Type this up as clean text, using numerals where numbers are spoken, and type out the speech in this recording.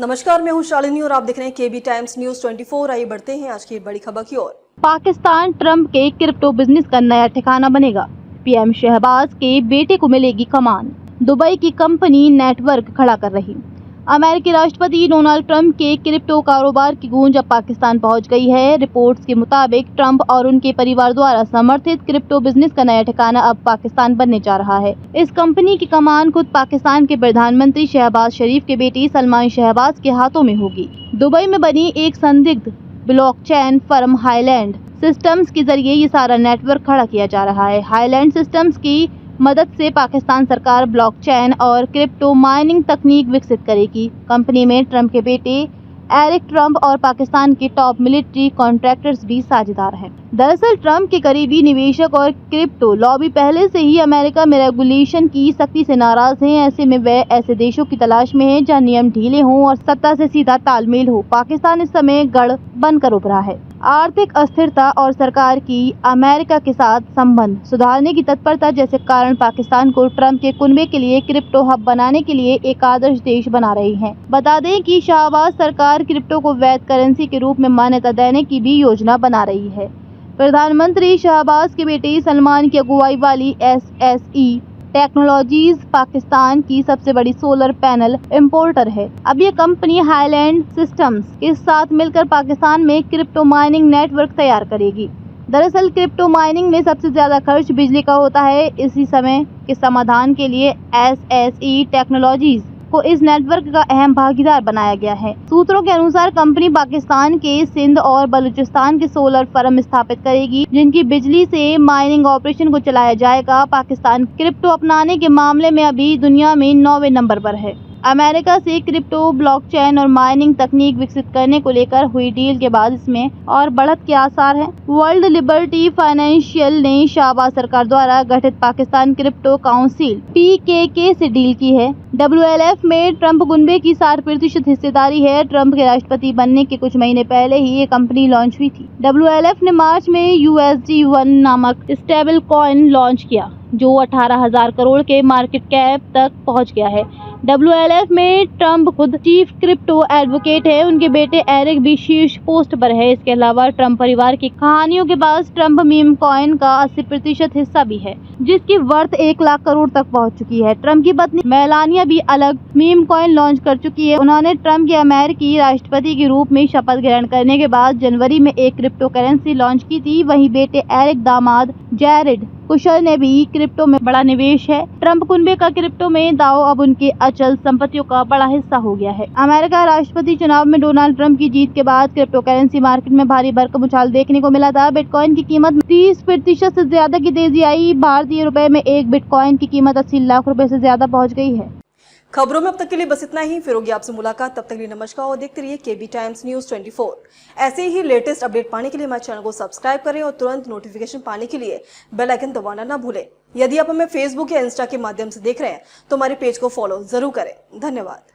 नमस्कार, मैं हूं शालिनी और आप देख रहे हैं केबी टाइम्स न्यूज 24। आइए बढ़ते हैं आज की बड़ी खबर की ओर। पाकिस्तान ट्रंप के क्रिप्टो बिजनेस का नया ठिकाना बनेगा। पीएम शहबाज के बेटे को मिलेगी कमान। दुबई की कंपनी नेटवर्क खड़ा कर रही। अमेरिकी राष्ट्रपति डोनाल्ड ट्रंप के क्रिप्टो कारोबार की गूंज अब पाकिस्तान पहुंच गई है। रिपोर्ट्स के मुताबिक ट्रंप और उनके परिवार द्वारा समर्थित क्रिप्टो बिजनेस का नया ठिकाना अब पाकिस्तान बनने जा रहा है। इस कंपनी की कमान खुद पाकिस्तान के प्रधानमंत्री शहबाज शरीफ के बेटे सलमान शहबाज के हाथों में होगी। दुबई में बनी एक संदिग्ध ब्लॉकचेन फर्म हाईलैंड सिस्टम्स के जरिए ये सारा नेटवर्क खड़ा किया जा रहा है। हाईलैंड सिस्टम्स की मदद से पाकिस्तान सरकार ब्लॉकचेन और क्रिप्टो माइनिंग तकनीक विकसित करेगी। कंपनी में ट्रंप के बेटे एरिक ट्रंप और पाकिस्तान के टॉप मिलिट्री कॉन्ट्रैक्टर्स भी साझेदार हैं। दरअसल ट्रंप के करीबी निवेशक और क्रिप्टो लॉबी पहले से ही अमेरिका में रेगुलेशन की सख्ती से नाराज हैं। ऐसे में वे ऐसे देशों की तलाश में हैं जहां नियम ढीले हों और सत्ता से सीधा तालमेल हो। पाकिस्तान इस समय गढ़ बनकर उभरा है। आर्थिक अस्थिरता और सरकार की अमेरिका के साथ संबंध सुधारने की तत्परता जैसे कारण पाकिस्तान को ट्रंप के कुनबे के लिए क्रिप्टो हब बनाने के लिए एक आदर्श देश बना रही है। बता दें कि शहबाज सरकार क्रिप्टो को वैध करेंसी के रूप में मान्यता देने की भी योजना बना रही है। प्रधानमंत्री शहबाज के बेटे सलमान की अगुवाई वाली SSE टेक्नोलॉजीज पाकिस्तान की सबसे बड़ी सोलर पैनल इंपोर्टर है। अब ये कंपनी हाईलैंड सिस्टम्स के साथ मिलकर पाकिस्तान में क्रिप्टो माइनिंग नेटवर्क तैयार करेगी। दरअसल क्रिप्टो माइनिंग में सबसे ज्यादा खर्च बिजली का होता है। इसी समय के समाधान के लिए SSE टेक्नोलॉजीज को इस नेटवर्क का अहम भागीदार बनाया गया है। सूत्रों के अनुसार कंपनी पाकिस्तान के सिंध और बलूचिस्तान के सोलर फर्म स्थापित करेगी जिनकी बिजली से माइनिंग ऑपरेशन को चलाया जाएगा। पाकिस्तान क्रिप्टो अपनाने के मामले में अभी दुनिया में 9वें नंबर पर है। अमेरिका से क्रिप्टो ब्लॉकचेन और माइनिंग तकनीक विकसित करने को लेकर हुई डील के बाद इसमें और बढ़त के आसार हैं। वर्ल्ड लिबर्टी फाइनेंशियल ने शहबाज सरकार द्वारा गठित पाकिस्तान क्रिप्टो काउंसिल PKK से डील की है। WLF में ट्रंप कुनबे की 60% हिस्सेदारी है। ट्रंप के राष्ट्रपति बनने के कुछ महीने पहले ही ये कंपनी लॉन्च हुई थी। WLF ने मार्च में USD1 नामक स्टेबल कॉइन लॉन्च किया जो 18,000 करोड़ के मार्केट कैप तक पहुंच गया है। WLF में ट्रंप खुद चीफ क्रिप्टो एडवोकेट है। उनके बेटे एरिक भी शीर्ष पोस्ट पर है। इसके अलावा ट्रंप परिवार की कहानियों के पास ट्रंप मीम कॉइन का 80% हिस्सा भी है जिसकी वर्थ 1 लाख करोड़ तक पहुंच चुकी है। ट्रंप की पत्नी मेलानिया भी अलग मीम कॉइन लॉन्च कर चुकी है। उन्होंने ट्रंप के अमेरिकी राष्ट्रपति के रूप में शपथ ग्रहण करने के बाद जनवरी में एक क्रिप्टो करेंसी लॉन्च की थी। वहीं बेटे एरिक दामाद जैरेड कुशल ने भी क्रिप्टो में बड़ा निवेश है। ट्रंप कुनबे का क्रिप्टो में दाव अब उनके अचल संपत्तियों का बड़ा हिस्सा हो गया है। अमेरिका राष्ट्रपति चुनाव में डोनाल्ड ट्रंप की जीत के बाद क्रिप्टो करेंसी मार्केट में भारी भरकम उछाल देखने को मिला था। बिटकॉइन की कीमत में 30% से ज्यादा की तेजी आई। भारतीय रुपए में एक बिटकॉइन की कीमत 80 लाख रुपए से ज्यादा पहुंच गई है। खबरों में अब तक के लिए बस इतना ही। फिर होगी आपसे मुलाकात, तब तक के लिए नमस्कार और देखते रहिए केबी टाइम्स न्यूज 24। ऐसे ही लेटेस्ट अपडेट पाने के लिए हमारे चैनल को सब्सक्राइब करें और तुरंत नोटिफिकेशन पाने के लिए बेल आइकन दबाना ना भूलें। यदि आप हमें फेसबुक या इंस्टा के माध्यम से देख रहे हैं तो हमारे पेज को फॉलो जरूर करें। धन्यवाद।